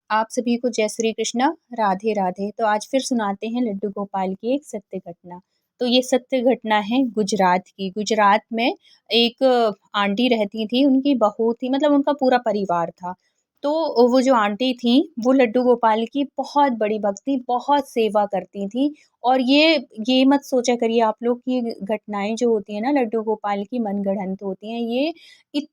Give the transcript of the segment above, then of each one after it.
आप सभी को जय श्री कृष्ण, राधे राधे। तो आज फिर सुनाते हैं लड्डू गोपाल की एक सत्य घटना। तो ये सत्य घटना है गुजरात की। गुजरात में एक आंटी रहती थी, उनकी बहू थी, मतलब उनका पूरा परिवार था। तो वो जो आंटी थी, वो लड्डू गोपाल की बहुत बड़ी भक्त थी, बहुत सेवा करती थी। और ये मत सोचा करिए आप लोग कि ये घटनाएं जो होती है ना लड्डू गोपाल की मनगढ़ंत होती हैं। ये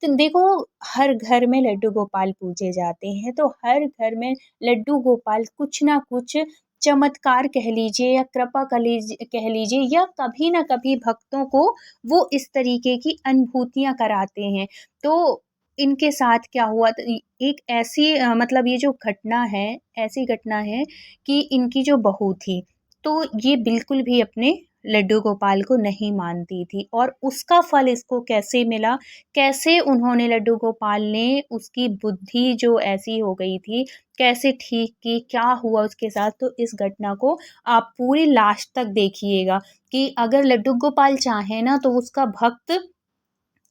देखो, हर घर में लड्डू गोपाल पूजे जाते हैं, तो हर घर में लड्डू गोपाल कुछ ना कुछ चमत्कार कह लीजिए या कृपा कह लीजिए, या कभी ना कभी भक्तों को वो इस तरीके की अनुभूतियां कराते हैं। तो इनके साथ क्या हुआ, तो एक ऐसी मतलब ये जो घटना है, ऐसी घटना है कि इनकी जो बहू थी, तो ये बिल्कुल भी अपने लड्डू गोपाल को नहीं मानती थी। और उसका फल इसको कैसे मिला, कैसे उन्होंने लड्डू गोपाल ने उसकी बुद्धि जो ऐसी हो गई थी, कैसे ठीक की, क्या हुआ उसके साथ, तो इस घटना को आप पूरी लास्ट तक देखिएगा कि अगर लड्डू गोपाल चाहे ना तो उसका भक्त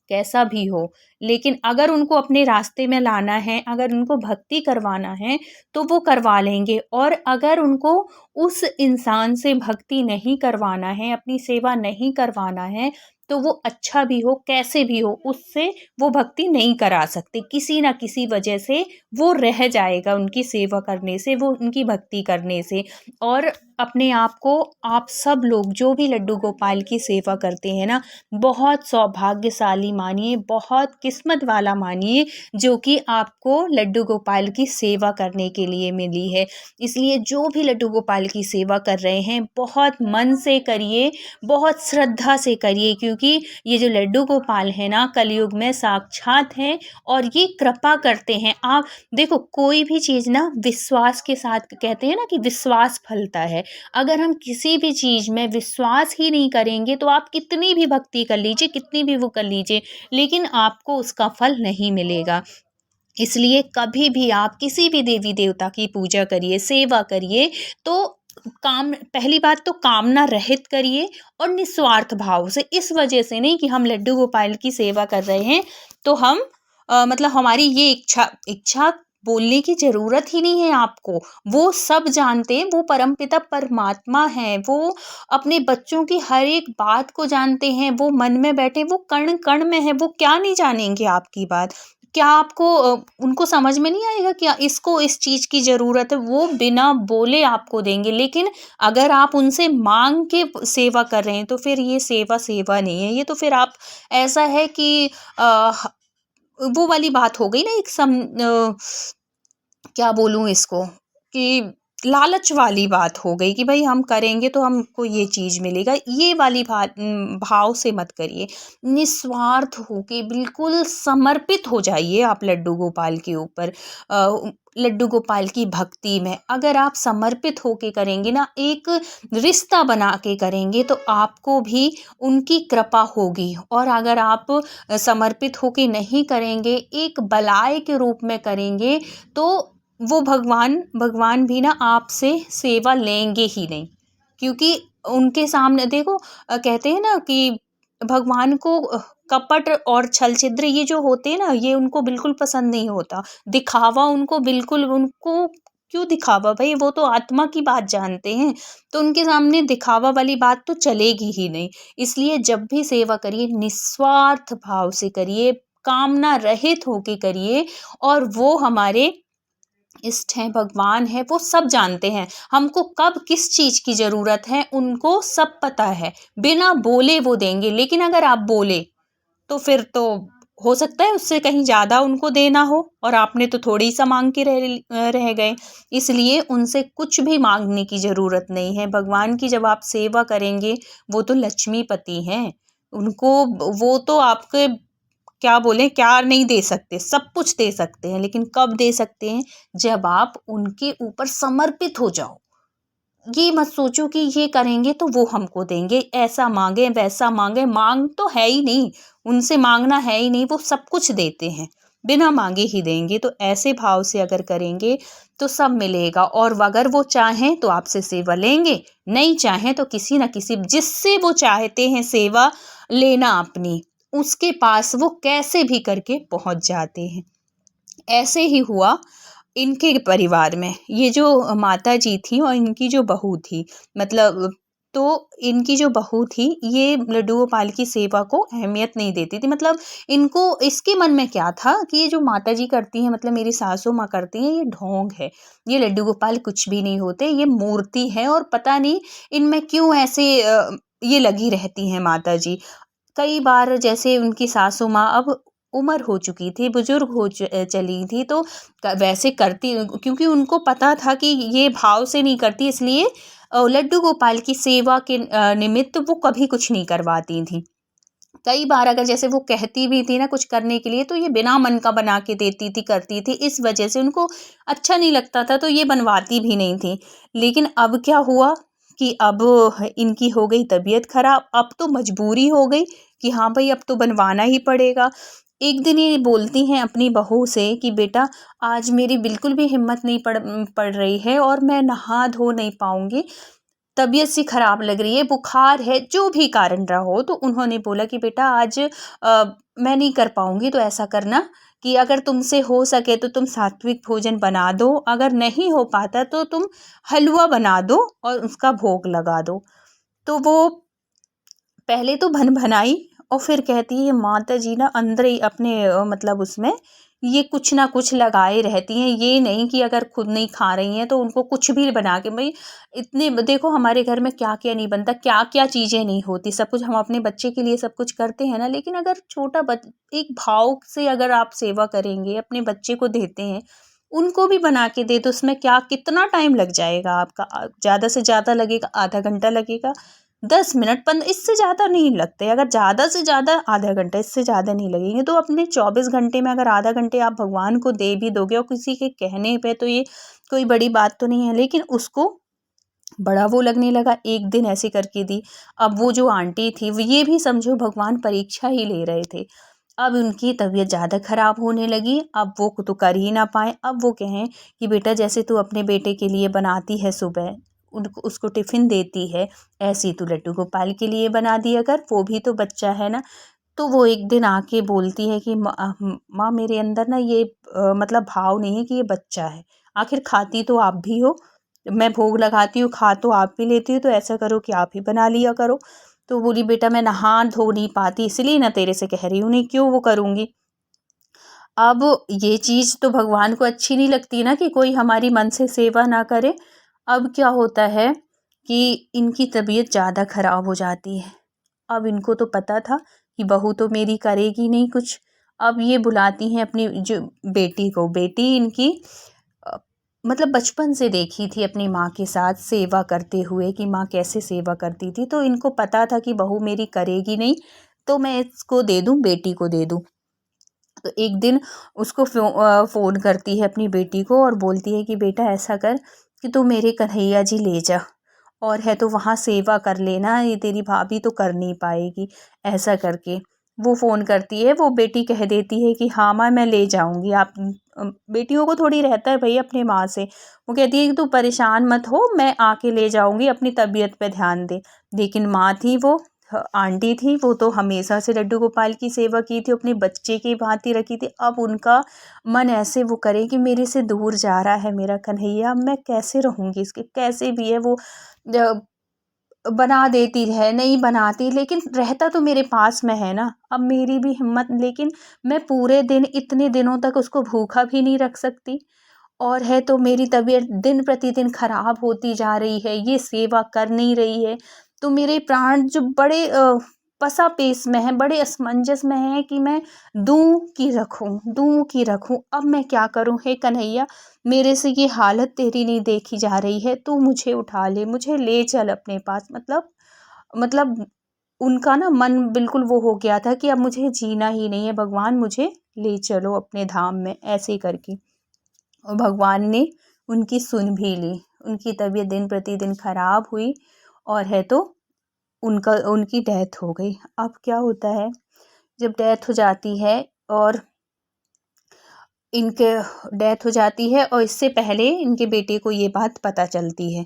कैसा भी हो, लेकिन अगर उनको अपने रास्ते में लाना है, अगर उनको भक्ति करवाना है, तो वो करवा लेंगे। और अगर उनको उस इंसान से भक्ति नहीं करवाना है, अपनी सेवा नहीं करवाना है, तो वो अच्छा भी हो, कैसे भी हो, उससे वो भक्ति नहीं करा सकते। किसी ना किसी वजह से वो रह जाएगा उनकी सेवा करने से, वो उनकी भक्ति करने से। और अपने आप को, आप सब लोग जो भी लड्डू गोपाल की सेवा करते हैं ना, बहुत सौभाग्यशाली मानिए, बहुत किस्मत वाला मानिए, जो कि आपको लड्डू गोपाल की सेवा करने के लिए मिली है। इसलिए जो भी लड्डू गोपाल की सेवा कर रहे हैं, बहुत मन से करिए, बहुत श्रद्धा से करिए, क्योंकि ये जो लड्डू गोपाल है ना, कलयुग में साक्षात हैं और ये कृपा करते हैं। आप देखो, कोई भी चीज़ ना विश्वास के साथ, कहते हैं ना कि विश्वास फलता है। अगर हम किसी भी चीज़ में विश्वास ही नहीं करेंगे, तो आप कितनी भी भक्ति कर लीजिए, कितनी भी वो कर लीजिए, लेकिन आपको उसका फल नहीं मिलेगा। इसलिए कभी भी आप किसी भी देवी देवता की पूजा करिए, सेवा करिए, तो पहली बात तो कामना रहित करिए और निस्वार्थ भाव से। इस वजह से नहीं कि हम लड्डू गोपाल की सेवा कर रहे हैं तो हम मतलब हमारी ये इच्छा बोलने की ज़रूरत ही नहीं है आपको। वो सब जानते हैं, वो परमपिता परमात्मा हैं, वो अपने बच्चों की हर एक बात को जानते हैं, वो मन में बैठे, वो कण-कण में है, वो क्या नहीं जानेंगे आपकी बात? क्या आपको उनको समझ में नहीं आएगा क्या इसको इस चीज़ की ज़रूरत है? वो बिना बोले आपको देंगे। लेकिन अगर आप उनसे माँग के सेवा कर रहे हैं, तो फिर ये सेवा नहीं है, ये तो फिर आप, ऐसा है कि अ, वो वाली बात हो गई ना, क्या बोलूँ इसको, कि लालच वाली बात हो गई कि भाई हम करेंगे तो हमको ये चीज़ मिलेगा। ये वाली भाव से मत करिए। निस्वार्थ होके बिल्कुल समर्पित हो जाइए आप लड्डू गोपाल के ऊपर। लड्डू गोपाल की भक्ति में अगर आप समर्पित होके करेंगे ना, एक रिश्ता बना के करेंगे, तो आपको भी उनकी कृपा होगी। और अगर आप समर्पित होके नहीं करेंगे, एक बलाय के रूप में करेंगे, तो वो भगवान भी ना आपसे सेवा लेंगे ही नहीं। क्योंकि उनके सामने देखो, कहते हैं ना कि भगवान को कपट और छल छिद्र ये जो होते हैं ना, ये उनको बिल्कुल पसंद नहीं होता। दिखावा उनको बिल्कुल, उनको क्यों दिखावा भाई, वो तो आत्मा की बात जानते हैं। तो उनके सामने दिखावा वाली बात तो चलेगी ही नहीं। इसलिए जब भी सेवा करिए, निस्वार्थ भाव से करिए, कामना रहित होके करिए। और वो हमारे इष्ट हैं, भगवान है, वो सब जानते हैं हमको कब किस चीज़ की ज़रूरत है, उनको सब पता है। बिना बोले वो देंगे। लेकिन अगर आप बोले, तो फिर तो हो सकता है उससे कहीं ज़्यादा उनको देना हो, और आपने तो थोड़ी सा मांग के रह गए। इसलिए उनसे कुछ भी मांगने की ज़रूरत नहीं है। भगवान की जब आप सेवा करेंगे, वो तो लक्ष्मीपति हैं। उनको, वो तो आपके, क्या बोले, क्या नहीं दे सकते, सब कुछ दे सकते हैं। लेकिन कब दे सकते हैं? जब आप उनके ऊपर समर्पित हो जाओ। ये मत सोचो कि ये करेंगे तो वो हमको देंगे, ऐसा मांगे वैसा मांगे। मांग तो है ही नहीं, उनसे मांगना है ही नहीं, वो सब कुछ देते हैं, बिना मांगे ही देंगे। तो ऐसे भाव से अगर करेंगे तो सब मिलेगा। और अगर वो चाहें तो आपसे सेवा लेंगे, नहीं चाहें तो किसी न किसी, जिससे वो चाहते हैं सेवा लेना अपनी, उसके पास वो कैसे भी करके पहुंच जाते हैं। ऐसे ही हुआ, इनके परिवार में ये जो माता जी थी और इनकी जो बहू थी, मतलब तो इनकी जो बहू थी ये लड्डू गोपाल की सेवा को अहमियत नहीं देती थी। मतलब इनको इसके मन में क्या था कि ये जो माता जी करती हैं, मतलब मेरी सासू माँ करती हैं, ये ढोंग है, ये लड्डू गोपाल कुछ भी नहीं होते, ये मूर्ति है और पता नहीं इनमें क्यों ऐसे ये लगी रहती हैं माता जी। कई बार जैसे उनकी सासू माँ अब उम्र हो चुकी थी, बुजुर्ग चली थी, तो वैसे करती, क्योंकि उनको पता था कि ये भाव से नहीं करती, इसलिए लड्डू गोपाल की सेवा के निमित्त वो कभी कुछ नहीं करवाती थी। कई बार अगर जैसे वो कहती भी थी ना कुछ करने के लिए, तो ये बिना मन का बना के देती थी, करती थी, इस वजह से उनको अच्छा नहीं लगता था, तो ये बनवाती भी नहीं थी। लेकिन अब क्या हुआ कि अब इनकी हो गई तबीयत खराब, अब तो मजबूरी हो गई कि हाँ भाई अब तो बनवाना ही पड़ेगा। एक दिन ये बोलती हैं अपनी बहू से कि बेटा आज मेरी बिल्कुल भी हिम्मत नहीं पड़ रही है और मैं नहा धो नहीं पाऊंगी, तबीयत सी खराब लग रही है, बुखार है, जो भी कारण रहा हो। तो उन्होंने बोला कि बेटा आज मैं नहीं कर पाऊंगी, तो ऐसा करना कि अगर तुमसे हो सके तो तुम सात्विक भोजन बना दो, अगर नहीं हो पाता तो तुम हलवा बना दो और उसका भोग लगा दो। तो वो पहले तो भन-भनाई और फिर कहती है माता जी ना अंदर ही अपने मतलब उसमें ये कुछ ना कुछ लगाए रहती हैं। ये नहीं कि अगर खुद नहीं खा रही हैं तो उनको कुछ भी बना के भई इतने देखो हमारे घर में क्या-क्या नहीं बनता, क्या-क्या चीज़ें नहीं होती। सब कुछ हम अपने बच्चे के लिए सब कुछ करते हैं ना, लेकिन अगर छोटा बच एक भाव से अगर आप सेवा करेंगे, अपने बच्चे को देते हैं, उनको भी बना के दे दो, उसमें क्या कितना टाइम लग जाएगा आपका? ज़्यादा से ज़्यादा लगेगा आधा घंटा लगेगा, 10 मिनट इससे ज़्यादा नहीं लगते, अगर ज़्यादा से ज़्यादा आधा घंटा, इससे ज़्यादा नहीं लगेंगे। तो अपने 24 घंटे में अगर आधा घंटे आप भगवान को दे भी दोगे और किसी के कहने पे, तो ये कोई बड़ी बात तो नहीं है। लेकिन उसको बड़ा वो लगने लगा, एक दिन ऐसे करके दी। अब वो जो आंटी थी वो ये भी समझो भगवान परीक्षा ही ले रहे थे। अब उनकी तबीयत ज़्यादा ख़राब होने लगी, अब वो तो कर ही ना पाए। अब वो कहें कि बेटा जैसे तू अपने बेटे के लिए बनाती है सुबह, उनको उसको टिफ़िन देती है, ऐसे ही तू लड्डू गोपाल के लिए बना दिया कर, वो भी तो बच्चा है ना। तो वो एक दिन आके बोलती है कि माँ मेरे अंदर ना ये मतलब भाव नहीं है कि ये बच्चा है, आखिर खाती तो आप भी हो, मैं भोग लगाती हूँ, खा तो आप भी लेती हो, तो ऐसा करो कि आप ही बना लिया करो। तो बोली बेटा मैं नहा धो नहीं पाती, इसलिए ना तेरे से कह रही हूँ, नहीं क्यों वो करूँगी। अब ये चीज़ तो भगवान को अच्छी नहीं लगती ना कि कोई हमारी मन से सेवा ना करे। अब क्या होता है कि इनकी तबीयत ज़्यादा ख़राब हो जाती है। अब इनको तो पता था कि बहू तो मेरी करेगी नहीं कुछ। अब ये बुलाती हैं अपनी जो बेटी को, बेटी इनकी अ, मतलब बचपन से देखी थी अपनी माँ के साथ सेवा करते हुए कि माँ कैसे सेवा करती थी, तो इनको पता था कि बहू मेरी करेगी नहीं, तो मैं इसको दे दूँ, बेटी को दे दूँ। तो एक दिन उसको फ़ोन करती है अपनी बेटी को और बोलती है कि बेटा ऐसा कर कि तू मेरे कन्हैया जी ले जा और है तो वहाँ सेवा कर लेना, ये तेरी भाभी तो कर नहीं पाएगी, ऐसा करके। वो फ़ोन करती है, वो बेटी कह देती है कि हाँ माँ मैं ले जाऊँगी, आप बेटियों को थोड़ी रहता है भई अपनी माँ से। वो कहती है कि तू परेशान मत हो, मैं आके ले जाऊँगी, अपनी तबीयत पे ध्यान दे। लेकिन माँ थी वो, आंटी थी, वो तो हमेशा से लड्डू गोपाल की सेवा की थी, अपने बच्चे की भांति रखी थी। अब उनका मन ऐसे वो करे कि मेरे से दूर जा रहा है मेरा कन्हैया, अब मैं कैसे रहूँगी इसके, कैसे भी है वो बना देती है, नहीं बनाती, लेकिन रहता तो मेरे पास में है ना। अब मेरी भी हिम्मत, लेकिन मैं पूरे दिन इतने दिनों तक उसको भूखा भी नहीं रख सकती और है तो मेरी तबीयत दिन प्रतिदिन खराब होती जा रही है, ये सेवा कर नहीं रही है। तो मेरे प्राण जो बड़े पसा-पेस में हैं, बड़े असमंजस में हैं कि मैं दूँ की रखूँ। अब मैं क्या करूँ हे कन्हैया, मेरे से ये हालत तेरी नहीं देखी जा रही है, तू मुझे उठा ले, मुझे ले चल अपने पास। मतलब उनका ना मन बिल्कुल वो हो गया था कि अब मुझे जीना ही नहीं है, भगवान मुझे ले चलो अपने धाम में, ऐसे करके। और भगवान ने उनकी सुन भी ली। उनकी तबीयत दिन प्रतिदिन खराब हुई और है तो उनकी डेथ हो गई। अब क्या होता है, जब डेथ हो जाती है और इनके डेथ हो जाती है और इससे पहले इनके बेटे को ये बात पता चलती है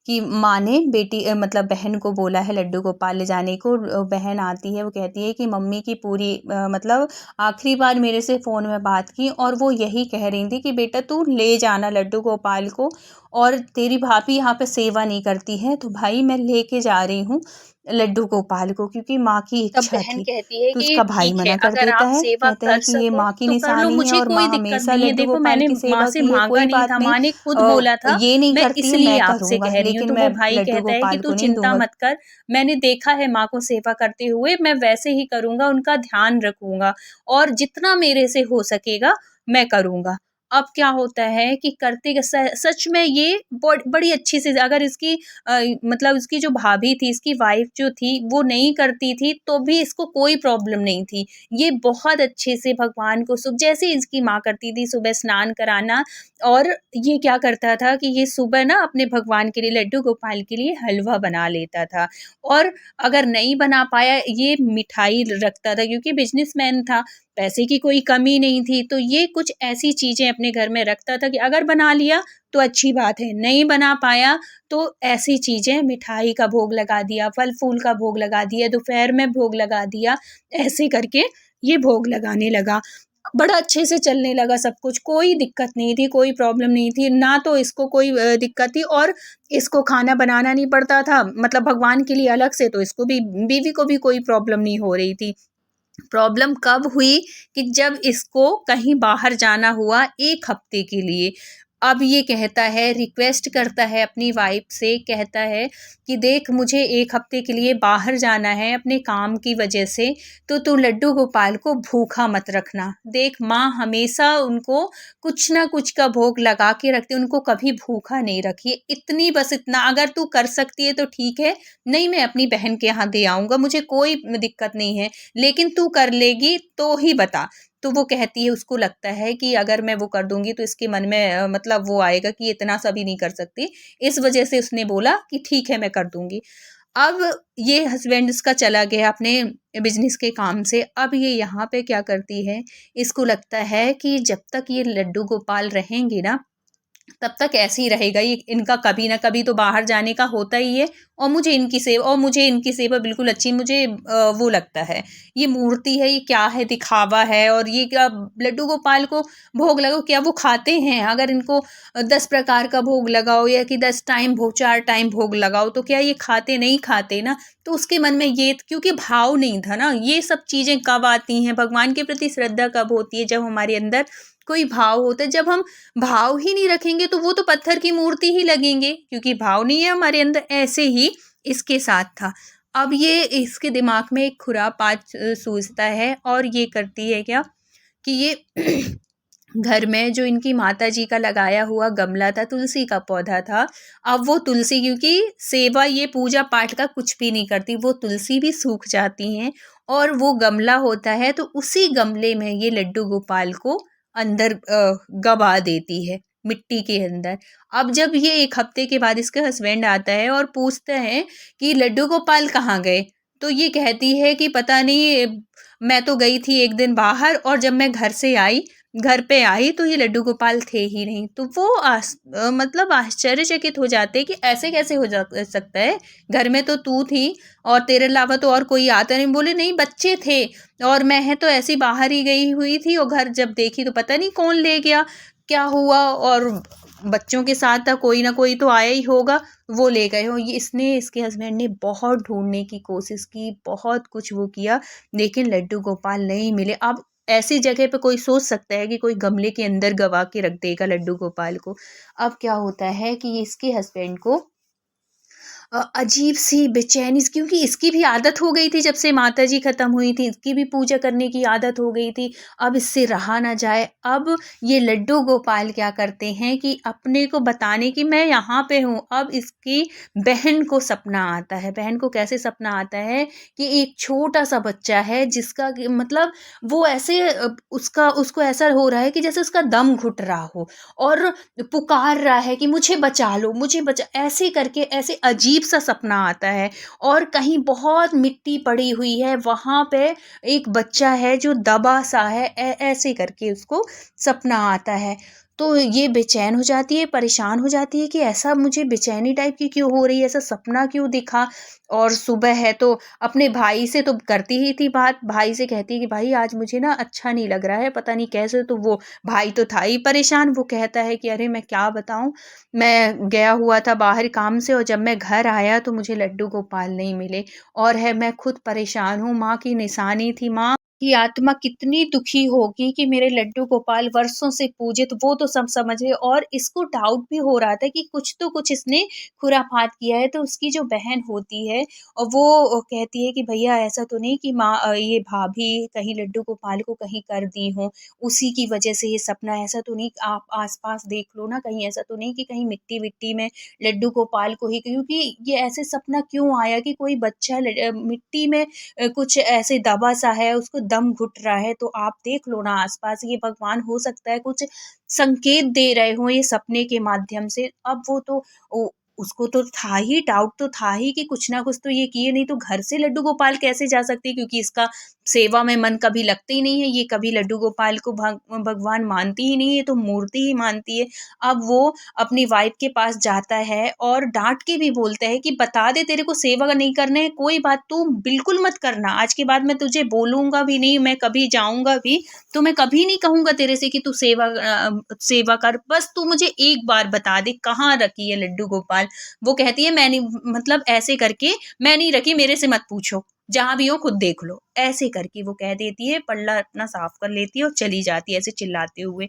कि माँ ने बेटी मतलब बहन को बोला है लड्डू गोपाल ले जाने को। बहन आती है, वो कहती है कि मम्मी की पूरी मतलब आखिरी बार मेरे से फ़ोन में बात की और वो यही कह रही थी कि बेटा तू ले जाना लड्डू गोपाल को, और तेरी भाभी यहाँ पे सेवा नहीं करती है तो भाई मैं लेके जा रही हूँ लड्डू गोपाल को, क्योंकि माँ की तब इच्छा बहन थी। कहती है तो कि उसका भाई ठीक है, मना कर अगर देता आप है, सेवा कहता है कर कि ये सको माँ की तो कर लो, निशानी है मुझे और कोई माँ दिक्कत हमेशा नहीं है। लड्डू देखो गोपाल मैंने की माँ सेवा से की है, माँगा कोई नहीं बात था, नहीं। माँ ने खुद बोला था, ये नहीं मैं करती है इसलिए मैं आपसे करूँगा, कह रही हूँ। लेकिन तो मैं वो भाई लड्डू कहता है कि गोपाल तू को नहीं चिंता दूँगा। मत कर, मैंने देखा है माँ को सेवा करते हुए, मैं वैसे ही करूँगा, उनका ध्यान रखूँगा और जितना मेरे से हो सकेगा मैं करूँगा। अब क्या होता है कि करते सच में ये बड़ी अच्छी से, अगर इसकी मतलब इसकी जो भाभी थी, इसकी वाइफ जो थी, वो नहीं करती थी तो भी इसको कोई प्रॉब्लम नहीं थी। ये बहुत अच्छे से भगवान को जैसे इसकी माँ करती थी सुबह स्नान कराना, और ये क्या करता था कि ये सुबह ना अपने भगवान के लिए, लड्डू गोपाल के लिए हलवा बना लेता था, और अगर नहीं बना पाया ये मिठाई रखता था, क्योंकि बिजनेसमैन था, पैसे की कोई कमी नहीं थी, तो ये कुछ ऐसी चीज़ें अपने घर में रखता था कि अगर बना लिया तो अच्छी बात है, नहीं बना पाया तो ऐसी चीज़ें, मिठाई का भोग लगा दिया, फल-फूल का भोग लगा दिया, दोपहर में भोग लगा दिया, ऐसे करके ये भोग लगाने लगा। बड़ा अच्छे से चलने लगा सब कुछ, कोई दिक्कत नहीं थी, कोई प्रॉब्लम नहीं थी, ना तो इसको कोई दिक्कत थी, और इसको खाना बनाना नहीं पड़ता था, मतलब भगवान के लिए अलग से, तो इसको भी, बीवी को भी कोई प्रॉब्लम नहीं हो रही थी। प्रॉब्लम कब हुई कि जब इसको कहीं बाहर जाना हुआ 1 हफ्ते के लिए। अब ये कहता है, रिक्वेस्ट करता है अपनी वाइफ से, कहता है कि देख मुझे 1 हफ्ते के लिए बाहर जाना है अपने काम की वजह से, तो तू लड्डू गोपाल को भूखा मत रखना। देख माँ हमेशा उनको कुछ ना कुछ का भोग लगा के रखती है, उनको कभी भूखा नहीं रखी है। इतनी, बस इतना अगर तू कर सकती है तो ठीक है, नहीं मैं अपनी बहन के यहाँ दे आऊँगा, मुझे कोई दिक्कत नहीं है, लेकिन तू कर लेगी तो ही बता। तो वो कहती है, उसको लगता है कि अगर मैं वो कर दूँगी तो इसके मन में मतलब वो आएगा कि इतना सा भी नहीं कर सकती। इस वज़ह से उसने बोला कि ठीक है मैं कर दूँगी। अब ये हस्बैंड इसका चला गया अपने बिज़नेस के काम से। अब ये यहाँ पे क्या करती है, इसको लगता है कि जब तक ये लड्डू गोपाल रहेंगे ना, तब तक ऐसे ही रहेगा, ये इनका कभी ना कभी तो बाहर जाने का होता ही है, और मुझे इनकी सेवा बिल्कुल अच्छी, मुझे वो लगता है ये मूर्ति है, ये क्या है, दिखावा है, और ये क्या लड्डू गोपाल को भोग लगाओ, क्या वो खाते हैं? अगर इनको 10 प्रकार का भोग लगाओ या कि 10 टाइम भोग, 4 टाइम भोग लगाओ, तो क्या ये खाते? नहीं खाते ना। तो उसके मन में ये, क्योंकि भाव नहीं था ना, ये सब चीज़ें कब आती हैं, भगवान के प्रति श्रद्धा कब होती है, जब हमारे अंदर कोई भाव होता है। जब हम भाव ही नहीं रखेंगे तो वो तो पत्थर की मूर्ति ही लगेंगे, क्योंकि भाव नहीं है हमारे अंदर। ऐसे ही इसके साथ था। अब ये इसके दिमाग में एक खुरापात सूझता है, और ये करती है क्या कि ये घर में जो इनकी माताजी का लगाया हुआ गमला था, तुलसी का पौधा था, अब वो तुलसी, क्योंकि सेवा ये पूजा पाठ का कुछ भी नहीं करती, वो तुलसी भी सूख जाती हैं, और वो गमला होता है, तो उसी गमले में ये लड्डू गोपाल को अंदर गवा देती है, मिट्टी के अंदर। अब जब ये 1 हफ्ते के बाद इसका हस्बैंड आता है और पूछता है कि लड्डू गोपाल कहाँ गए? तो ये कहती है कि पता नहीं, मैं तो गई थी 1 दिन बाहर, और जब मैं घर पे आई तो ये लड्डू गोपाल थे ही नहीं। तो वो मतलब आश्चर्यचकित हो जाते हैं कि ऐसे कैसे हो जा सकता है? घर में तो तू थी और तेरे अलावा तो और कोई आता नहीं। बोले नहीं, बच्चे थे और मैं है तो ऐसी बाहर ही गई हुई थी, और घर जब देखी तो पता नहीं कौन ले गया, क्या हुआ, और बच्चों के साथ था, कोई ना कोई तो आया ही होगा, वो ले गए हो। ये इसने, इसके हस्बैंड ने बहुत ढूंढने की कोशिश की, बहुत कुछ वो किया, लेकिन लड्डू गोपाल नहीं मिले। अब ऐसी जगह पे कोई सोच सकता है कि कोई गमले के अंदर गवा के रख देगा लड्डू गोपाल को। अब क्या होता है कि इसके हस्बैंड को अजीब सी बेचैनी, क्योंकि इसकी भी आदत हो गई थी, जब से माताजी खत्म हुई थी इसकी भी पूजा करने की आदत हो गई थी। अब इससे रहा ना जाए। अब ये लड्डू गोपाल क्या करते हैं कि अपने को बताने कि मैं यहाँ पे हूँ। अब इसकी बहन को सपना आता है। बहन को कैसे सपना आता है कि एक छोटा सा बच्चा है जिसका मतलब वो ऐसे उसका उसको ऐसा हो रहा है कि जैसे उसका दम घुट रहा हो, और पुकार रहा है कि मुझे बचा लो, मुझे बचा, ऐसे करके ऐसे अजीब सा सपना आता है। और कहीं बहुत मिट्टी पड़ी हुई है, वहाँ पे एक बच्चा है जो दबा सा है, ऐसे करके उसको सपना आता है। तो ये बेचैन हो जाती है, परेशान हो जाती है कि ऐसा मुझे बेचैनी टाइप की क्यों हो रही है, ऐसा सपना क्यों दिखा। और सुबह है तो अपने भाई से तो करती ही थी बात, भाई से कहती है कि भाई आज मुझे ना अच्छा नहीं लग रहा है, पता नहीं कैसे। तो वो भाई तो था ही परेशान, वो कहता है कि अरे मैं क्या बताऊँ, मैं गया हुआ था बाहर काम से और जब मैं घर आया तो मुझे लड्डू गोपाल नहीं मिले और है मैं खुद परेशान हूँ, माँ की निशानी थी, माँ की आत्मा कितनी दुखी होगी कि मेरे लड्डू गोपाल वर्षों से पूजित, वो तो सब समझे। और इसको डाउट भी हो रहा था कि कुछ तो कुछ इसने खुराफात किया है। तो उसकी जो बहन होती है और वो कहती है कि भैया ऐसा तो नहीं कि माँ ये भाभी कहीं लड्डू गोपाल को कहीं कर दी हो, उसी की वजह से ये सपना, ऐसा तो नहीं, आप आस-पास देख लो ना, कहीं ऐसा तो नहीं कि कहीं मिट्टी-विट्टी में लड्डू गोपाल को ही, क्योंकि ये ऐसे सपना क्यों आया कि कोई बच्चा मिट्टी में कुछ ऐसे दबा सा है, उसको दम घुट रहा है, तो आप देख लो ना आस-पास, ये भगवान हो सकता है कुछ संकेत दे रहे हों ये सपने के माध्यम से। अब वो तो उ उसको तो था ही, डाउट तो था ही कि कुछ ना कुछ तो ये किए, नहीं तो घर से लड्डू गोपाल कैसे जा सकते हैं, क्योंकि इसका सेवा में मन कभी लगता ही नहीं है, ये कभी लड्डू गोपाल को भगवान मानती ही नहीं है, ये तो मूर्ति ही मानती है। अब वो अपनी वाइफ के पास जाता है और डाँट के भी बोलता है कि बता दे तेरे को सेवा नहीं करना है, कोई बात तू बिल्कुल मत करना। आज के बाद मैं तुझे बोलूँगा भी नहीं, मैं कभी जाऊँगा भी तो मैं कभी नहीं कहूँगा तेरे से कि तू सेवा कर। बस तू मुझे एक बार बता दे कहाँ रखी है लड्डू गोपाल। वो कहती है मैं नहीं, मतलब ऐसे करके, मैं नहीं रखी, मेरे से मत पूछो। जहाँ भी हो खुद देख लो। ऐसे करके वो कह देती है, पल्ला अपना साफ कर लेती है और चली जाती है ऐसे चिल्लाते हुए।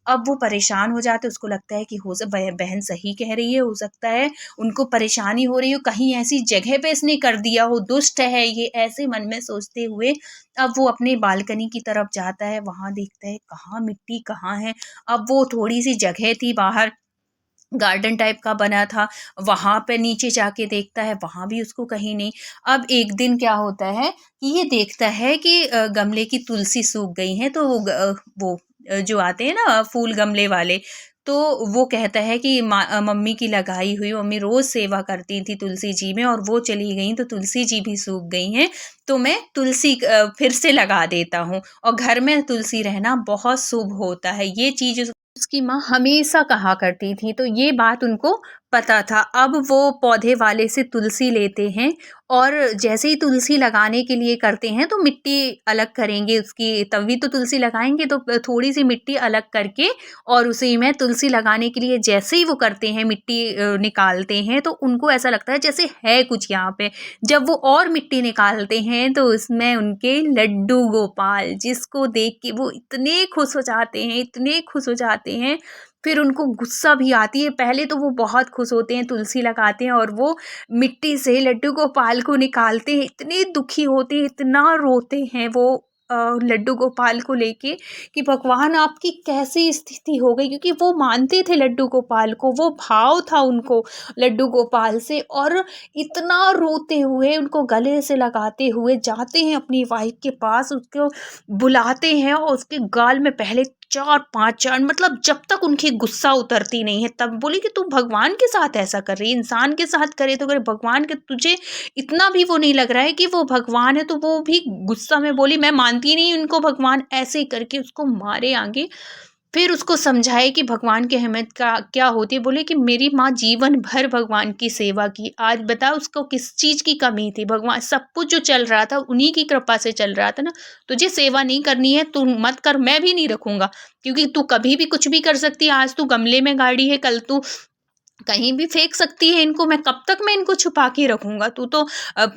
अब वो परेशान हो जाते हैं, उसको लगता है कि हो स बहन सही कह रही है, हो सकता है उनको परेशानी हो रही हो, कहीं ऐसी जगह पे इसने कर दिया हो, दुष्ट है ये, ऐसे मन में सोचते हुए अब वो अपनी बालकनी की तरफ जाता है, वहाँ देखता है कहाँ मिट्टी कहाँ है। अब वो थोड़ी-सी जगह थी बाहर, गार्डन टाइप का बना था, वहाँ पे नीचे जाके देखता है, वहाँ भी उसको कहीं नहीं। अब एक दिन क्या होता है कि ये देखता है कि गमले की तुलसी सूख गई है, तो जो आते हैं ना फूल गमले वाले, तो वो कहता है कि मम्मी की लगाई हुई, मम्मी रोज़ सेवा करती थी तुलसी जी में और वो चली गईं तो तुलसी जी भी सूख गई हैं, तो मैं तुलसी फिर से लगा देता हूँ और घर में तुलसी रहना बहुत शुभ होता है। ये चीज़ उसकी माँ हमेशा कहा करती थी, तो ये बात उनको पता था। अब वो पौधे वाले से तुलसी लेते हैं और जैसे ही तुलसी लगाने के लिए करते हैं, तो मिट्टी अलग करेंगे उसकी, तभी तो तुलसी लगाएँगे, तो थोड़ी-सी मिट्टी अलग करके और उसी में तुलसी लगाने के लिए जैसे ही वो करते हैं, मिट्टी निकालते हैं, तो उनको ऐसा लगता है जैसे है कुछ यहाँ पे। जब वो और मिट्टी निकालते हैं, तो उसमें उनके लड्डू गोपाल, जिसको देख के वो इतने खुश हो जाते हैं, इतने खुश हो जाते हैं, फिर उनको गुस्सा भी आती है। पहले तो वो बहुत खुश होते हैं, तुलसी लगाते हैं और वो मिट्टी से लड्डू गोपाल को निकालते हैं, इतने दुखी होते हैं, इतना रोते हैं वो लड्डू गोपाल को लेके कि भगवान आपकी कैसी स्थिति हो गई, क्योंकि वो मानते थे लड्डू गोपाल को, वो भाव था उनको लड्डू गोपाल से। और इतना रोते हुए, उनको गले से लगाते हुए जाते हैं अपनी वाइफ के पास, उसको बुलाते हैं और उसके गाल में पहले 4-5 चाँद, मतलब जब तक उनकी गुस्सा उतरती नहीं है, तब बोली कि तू भगवान के साथ ऐसा कर रही है, इंसान के साथ करे तो करे, भगवान के तुझे इतना भी वो नहीं लग रहा है कि वो भगवान है। तो वो भी गुस्सा में बोली मैं मानती नहीं उनको भगवान, ऐसे करके उसको मारे आगे। फिर उसको समझाए कि भगवान की अहमियत का क्या होती है। बोले कि मेरी माँ जीवन भर भगवान की सेवा की, आज बता उसको किस चीज़ की कमी थी, भगवान सब कुछ जो चल रहा था उन्हीं की कृपा से चल रहा था ना। तुझे सेवा नहीं करनी है तू मत कर, मैं भी नहीं रखूँगा, क्योंकि तू कभी भी कुछ भी कर सकती है। आज तू गमले में गाड़ी है, कल तू कहीं भी फेंक सकती है इनको, मैं कब तक मैं इनको छुपा के रखूँगा? तू तो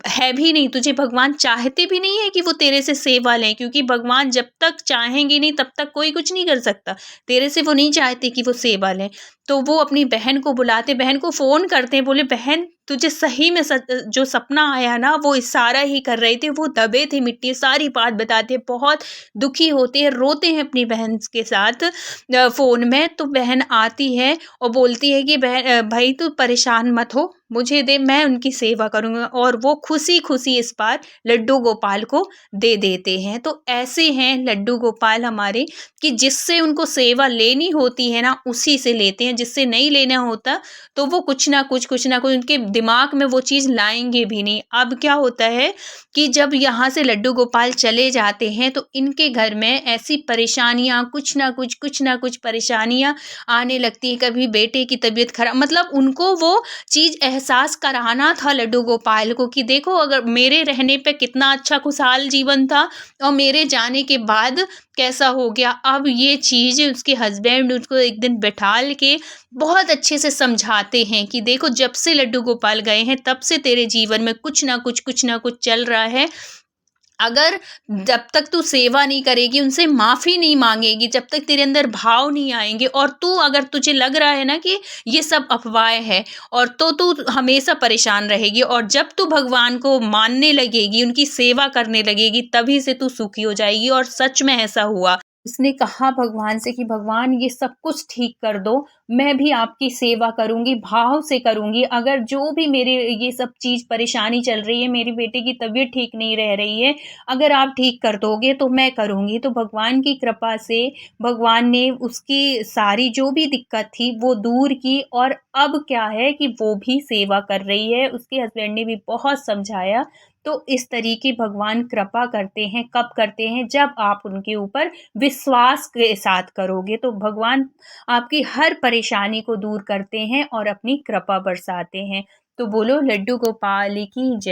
है भी नहीं, तुझे भगवान चाहते भी नहीं है कि वो तेरे से सेवा लें, क्योंकि भगवान जब तक चाहेंगे नहीं तब तक कोई कुछ नहीं कर सकता। तेरे से वो नहीं चाहते कि वो सेवा लें। तो वो अपनी बहन को बुलाते, बहन को फ़ोन करते हैं, बोले बहन तुझे सही में जो सपना आया ना वो इशारा ही कर रहे थे, वो दबे थे मिट्टी, सारी बात बताते हैं, बहुत दुखी होते हैं, रोते हैं अपनी बहन के साथ फ़ोन में। तो बहन आती है और बोलती है कि भाई तू परेशान मत हो, मुझे दे, मैं उनकी सेवा करूँगा। और वो खुशी-खुशी इस बार लड्डू गोपाल को दे देते हैं। तो ऐसे हैं लड्डू गोपाल हमारे कि जिससे उनको सेवा लेनी होती है ना, उसी से लेते हैं, जिससे नहीं लेना होता तो वो कुछ ना कुछ उनके दिमाग में वो चीज़ लाएँगे भी नहीं। अब क्या होता है कि जब यहाँ से लड्डू गोपाल चले जाते हैं तो इनके घर में ऐसी परेशानियाँ कुछ ना कुछ परेशानियाँ आने लगती हैं। कभी बेटे की तबीयत खराब, मतलब उनको वो चीज़ एहसास कराना था लड्डू गोपाल को कि देखो, अगर मेरे रहने पे कितना अच्छा खुशहाल जीवन था और मेरे जाने के बाद कैसा हो गया। अब ये चीज़ उसके हस्बैंड उसको एक दिन बैठाल के बहुत अच्छे से समझाते हैं कि देखो, जब से लड्डू गोपाल गए हैं तब से तेरे जीवन में कुछ ना कुछ चल रहा है। अगर जब तक तू सेवा नहीं करेगी, उनसे माफ़ी नहीं माँगेगी, जब तक तेरे अंदर भाव नहीं आएँगे, और तू अगर तुझे लग रहा है ना कि ये सब अफ़वाहें हैं, और तो तू हमेशा परेशान रहेगी। और जब तू भगवान को मानने लगेगी, उनकी सेवा करने लगेगी, तभी से तू सुखी हो जाएगी। और सच में ऐसा हुआ। उसने कहा भगवान से कि भगवान, ये सब कुछ ठीक कर दो, मैं भी आपकी सेवा करूँगी, भाव से करूँगी। अगर जो भी मेरे ये सब चीज़ परेशानी चल रही है, मेरे बेटे की तबीयत ठीक नहीं रह रही है, अगर आप ठीक कर दोगे तो मैं करूँगी। तो भगवान की कृपा से भगवान ने उसकी सारी जो भी दिक्कत थी वो दूर की, और अब क्या है कि वो भी सेवा कर रही है। उसके हस्बैंड ने भी बहुत समझाया। तो इस तरीके भगवान कृपा करते हैं, कब करते हैं? जब आप उनके ऊपर विश्वास के साथ करोगे, तो भगवान आपकी हर परेशानी को दूर करते हैं और अपनी कृपा बरसाते हैं। तो बोलो लड्डू गोपाल की जय।